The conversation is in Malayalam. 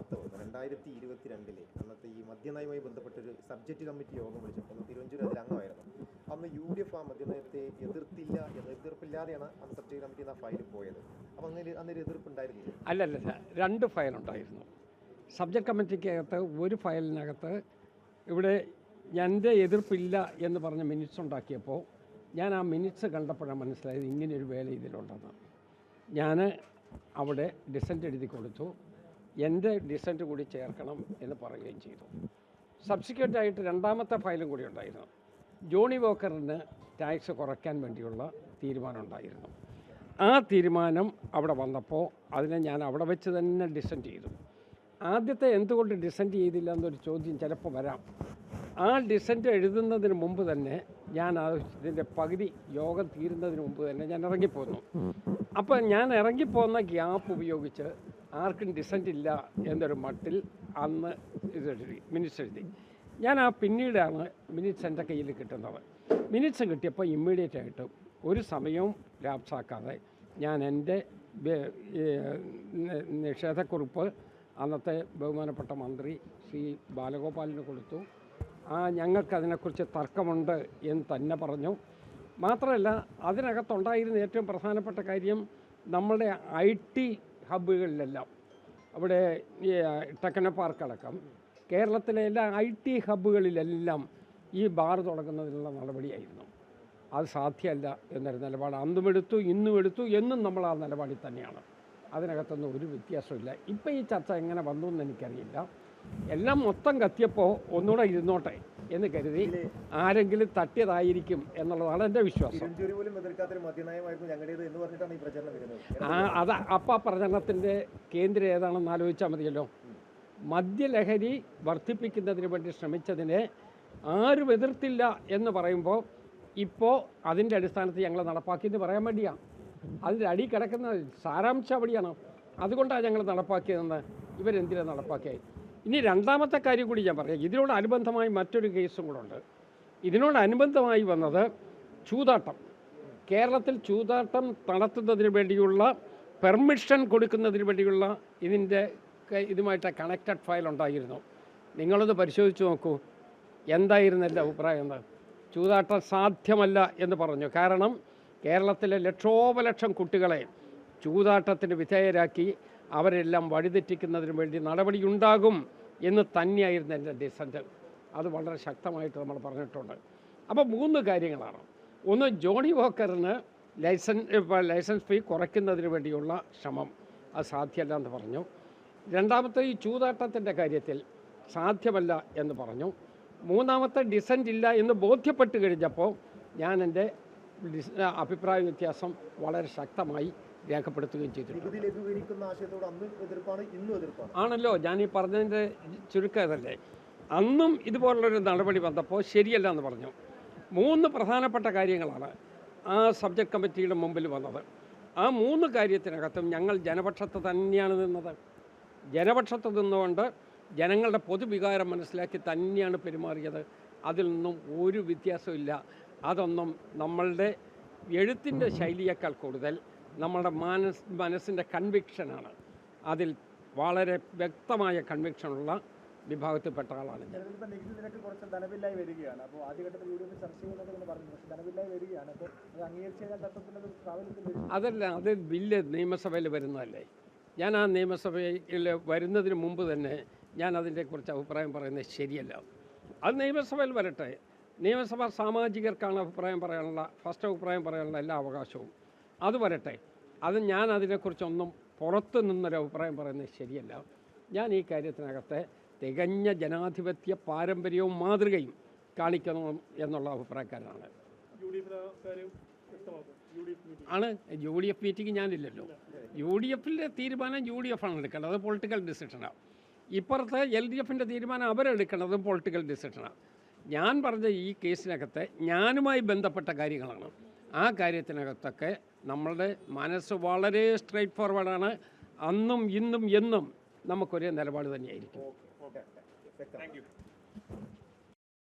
വാർത്ത വന്നു 2022 അന്നത്തെ ഈ മദ്യനയവുമായി ബന്ധപ്പെട്ടൊരു സബ്ജക്റ്റ് കമ്മിറ്റി യോഗം വിളിച്ചപ്പോൾ തിരുവഞ്ചൂർ അതിൽ അംഗമായിരുന്നു. അന്ന് UDF ആ മദ്യനയത്തെ എതിർപ്പില്ലാതെയാണ് അന്ന് സബ്ജക്റ്റ് കമ്മിറ്റി ആ ഫയൽ പോയത്. അപ്പം അന്നൊരു എതിർപ്പുണ്ടായിരുന്നില്ല? അല്ലല്ല, 2 ഫയലുണ്ടായിരുന്നു. സബ്ജക്റ്റ് കമ്മിറ്റിക്കകത്ത് ഒരു ഫയലിനകത്ത് ഇവിടെ എൻ്റെ എതിർപ്പില്ല എന്ന് പറഞ്ഞ മിനിറ്റ്സ് ഉണ്ടാക്കിയപ്പോൾ ഞാൻ ആ മിനിറ്റ്സ് കണ്ടപ്പോഴാണ് മനസ്സിലായത് ഇങ്ങനെയൊരു വേല ഇതിലുണ്ടെന്ന്. ഞാൻ അവിടെ ഡിസൻറ്റ് എഴുതി കൊടുത്തു. എൻ്റെ ഡിസൻറ്റ് കൂടി ചേർക്കണം എന്ന് പറയുകയും ചെയ്തു. സബ്സിക്വൻ്റായിട്ട് 2ാമത്തെ ഫയലും കൂടി ഉണ്ടായിരുന്നു. ജോണി വോക്കറിന് ടാക്സ് കുറയ്ക്കാൻ വേണ്ടിയുള്ള തീരുമാനം ഉണ്ടായിരുന്നു. ആ തീരുമാനം അവിടെ വന്നപ്പോൾ അതിനെ ഞാൻ അവിടെ വെച്ച് തന്നെ ഡിസൻറ്റ് ചെയ്തു. ആദ്യത്തെ എന്തുകൊണ്ട് ഡിസൻറ്റ് ചെയ്തില്ല എന്നൊരു ചോദ്യം ചിലപ്പോൾ വരാം. ആ ഡിസൻറ്റ് എഴുതുന്നതിന് മുമ്പ് തന്നെ ഞാൻ ഇതിൻ്റെ പകുതി യോഗം തീരുന്നതിന് മുമ്പ് തന്നെ ഞാൻ ഇറങ്ങിപ്പോന്നു. അപ്പോൾ ഞാൻ ഇറങ്ങിപ്പോന്ന ഗ്യാപ്പ് ഉപയോഗിച്ച് ആർക്കും ഡിസൻറ്റ് ഇല്ല എന്നൊരു മട്ടിൽ അന്ന് മിനിറ്റ്സ് എഴുതി. ഞാൻ പിന്നീടാണ് മിനിറ്റ്സ് എൻ്റെ കയ്യിൽ കിട്ടുന്നത്. മിനിറ്റ്സ് കിട്ടിയപ്പോൾ ഇമ്മീഡിയറ്റ് ആയിട്ട് ഒരു സമയവും ലാപ്സാക്കാതെ ഞാൻ എൻ്റെ നിഷേധക്കുറിപ്പ് അന്നത്തെ ബഹുമാനപ്പെട്ട മന്ത്രി ശ്രീ ബാലഗോപാലിന് കൊടുത്തു. ഞങ്ങൾക്കതിനെക്കുറിച്ച് തർക്കമുണ്ട് എന്ന് തന്നെ പറഞ്ഞു. മാത്രമല്ല, അതിനകത്തുണ്ടായിരുന്ന ഏറ്റവും പ്രധാനപ്പെട്ട കാര്യം നമ്മളുടെ IT ഹബ്ബുകളിലെല്ലാം, അവിടെ ടെക്നോ പാർക്ക് അടക്കം കേരളത്തിലെ എല്ലാ IT ഹബ്ബുകളിലെല്ലാം ഈ ബാർ തുടങ്ങുന്നതിനുള്ള നടപടിയായിരുന്നു. അത് സാധ്യമല്ല എന്നൊരു നിലപാട് അന്നും എടുത്തു, ഇന്നും എടുത്തു, എന്നും നമ്മൾ ആ നിലപാടിൽ തന്നെയാണ്. അതിനകത്തൊന്നും ഒരു വ്യത്യാസമില്ല. ഇപ്പം ഈ ചർച്ച എങ്ങനെ വന്നു എന്ന് എനിക്കറിയില്ല. എല്ലാം മൊത്തം കത്തിയപ്പോൾ ഒന്നുകൂടെ ഇരുന്നോട്ടെ എന്ന് കരുതി ആരെങ്കിലും തട്ടിയതായിരിക്കും എന്നുള്ളതാണ് എൻ്റെ വിശ്വാസം. അപ്പം പ്രചരണത്തിൻ്റെ കേന്ദ്രം ഏതാണെന്ന് ആലോചിച്ചാൽ മതിയല്ലോ. മദ്യലഹരി വർദ്ധിപ്പിക്കുന്നതിന് വേണ്ടി ശ്രമിച്ചതിനെ ആരും എതിർത്തില്ല എന്ന് പറയുമ്പോൾ ഇപ്പോൾ അതിൻ്റെ അടിസ്ഥാനത്തിൽ ഞങ്ങൾ നടപ്പാക്കിയെന്ന് പറയാൻ വേണ്ടിയാണ്. അതിൻ്റെ അടി കിടക്കുന്ന സാരാംശം അവിടെയാണ്. അതുകൊണ്ടാണ് ഞങ്ങൾ നടപ്പാക്കിയതെന്ന് ഇവരെന്തിനാണ് നടപ്പാക്കിയത്. ഇനി 2ാമത്തെ കാര്യം കൂടി ഞാൻ പറയാം. ഇതിനോടനുബന്ധമായി മറ്റൊരു കേസും കൂടെ ഉണ്ട്. ഇതിനോടനുബന്ധമായി വന്നത് ചൂതാട്ടം. കേരളത്തിൽ ചൂതാട്ടം നടത്തുന്നതിന് വേണ്ടിയുള്ള പെർമിഷൻ കൊടുക്കുന്നതിന് വേണ്ടിയുള്ള ഇതുമായിട്ട് കണക്റ്റഡ് ഫയൽ ഉണ്ടായിരുന്നു. നിങ്ങളൊന്ന് പരിശോധിച്ച് നോക്കൂ, എന്തായിരുന്നു എൻ്റെ അഭിപ്രായം എന്ന്. ചൂതാട്ടം സാധ്യമല്ല എന്ന് പറഞ്ഞു. കാരണം കേരളത്തിലെ ലക്ഷോപലക്ഷം കുട്ടികളെ ചൂതാട്ടത്തിന് വിധേയരാക്കി അവരെല്ലാം വഴിതെറ്റിക്കുന്നതിന് വേണ്ടി നടപടിയുണ്ടാകും എന്ന് തന്നെയായിരുന്നു എൻ്റെ ഡിസൻറ്റ്. അത് വളരെ ശക്തമായിട്ട് നമ്മൾ പറഞ്ഞിട്ടുണ്ട്. അപ്പോൾ 3 കാര്യങ്ങളാണ്. ഒന്ന്, ജോണി വോക്കറിന് ലൈസൻസ് ഫീ കുറയ്ക്കുന്നതിന് വേണ്ടിയുള്ള ശ്രമം, അത് സാധ്യമല്ല എന്ന് പറഞ്ഞു. 2ാമത്തെ ഈ ചൂതാട്ടത്തിൻ്റെ കാര്യത്തിൽ സാധ്യമല്ല എന്ന് പറഞ്ഞു. 3ാമത്തെ ഡിസൻറ്റ് ഇല്ല എന്ന് ബോധ്യപ്പെട്ട് കഴിഞ്ഞപ്പോൾ ഞാൻ എൻ്റെ അഭിപ്രായ വ്യത്യാസം വളരെ ശക്തമായി രേഖപ്പെടുത്തുകയും ചെയ്തിട്ടുണ്ട്. ആണല്ലോ, ഞാനീ പറഞ്ഞതിൻ്റെ ചുരുക്കതല്ലേ. അന്നും ഇതുപോലുള്ളൊരു നടപടി വന്നപ്പോൾ ശരിയല്ല എന്ന് പറഞ്ഞു. 3 പ്രധാനപ്പെട്ട കാര്യങ്ങളാണ് ആ സബ്ജക്റ്റ് കമ്മിറ്റിയുടെ മുമ്പിൽ വന്നത്. ആ 3 കാര്യത്തിനകത്തും ഞങ്ങൾ ജനപക്ഷത്ത് തന്നെയാണ് നിന്നത്. ജനപക്ഷത്ത് നിന്നുകൊണ്ട് ജനങ്ങളുടെ പൊതുവികാരം മനസ്സിലാക്കി തന്നെയാണ് പെരുമാറിയത്. അതിൽ നിന്നും ഒരു വ്യത്യാസമില്ല. അതൊന്നും നമ്മളുടെ എഴുത്തിൻ്റെ ശൈലിയേക്കാൾ കൂടുതൽ നമ്മളുടെ മനസ്സിൻ്റെ കൺവിക്ഷനാണ്. അതിൽ വളരെ വ്യക്തമായ കൺവിക്ഷനുള്ള വിഭാഗത്തിൽപ്പെട്ട ആളാണ് ഞാൻ. അതല്ല, അത് ബില്ല് നിയമസഭയിൽ വരുന്നതല്ലേ. ഞാൻ ആ നിയമസഭയിൽ വരുന്നതിന് മുമ്പ് തന്നെ ഞാൻ അതിനെക്കുറിച്ച് അഭിപ്രായം പറയുന്നത് ശരിയല്ല. അത് നിയമസഭയിൽ വരട്ടെ. നിയമസഭ സാമാജികർക്കാണ് അഭിപ്രായം പറയാനുള്ള, ഫസ്റ്റ് അഭിപ്രായം പറയാനുള്ള എല്ലാ അവകാശവും. അത് വരട്ടെ. ഞാൻ അതിനെക്കുറിച്ചൊന്നും പുറത്തു നിന്നൊരു അഭിപ്രായം പറയുന്നത് ശരിയല്ല. ഞാൻ ഈ കാര്യത്തിനകത്തെ തികഞ്ഞ ജനാധിപത്യ പാരമ്പര്യവും മാതൃകയും കാണിക്കണം എന്നുള്ള അഭിപ്രായക്കാരനാണ്. UDF മീറ്റിംഗ് ഞാനില്ലല്ലോ. UDF തീരുമാനം UDF ആണ് എടുക്കേണ്ടത്, അത് പൊളിറ്റിക്കൽ ഡിസിഷനാണ്. ഇപ്പുറത്തെ LDFൻ്റെ തീരുമാനം അവരെടുക്കേണ്ടതും പൊളിറ്റിക്കൽ ഡിസിഷനാണ്. ഞാൻ പറഞ്ഞ ഈ കേസിനകത്തെ ഞാനുമായി ബന്ധപ്പെട്ട കാര്യങ്ങളാണ്. ആ കാര്യത്തിനകത്തൊക്കെ നമ്മളുടെ മനസ്സ് വളരെ സ്ട്രെയിറ്റ് ഫോർവേഡാണ്. അന്നും ഇന്നും എന്നും നമുക്കൊരേ നിലപാട് തന്നെയായിരിക്കും.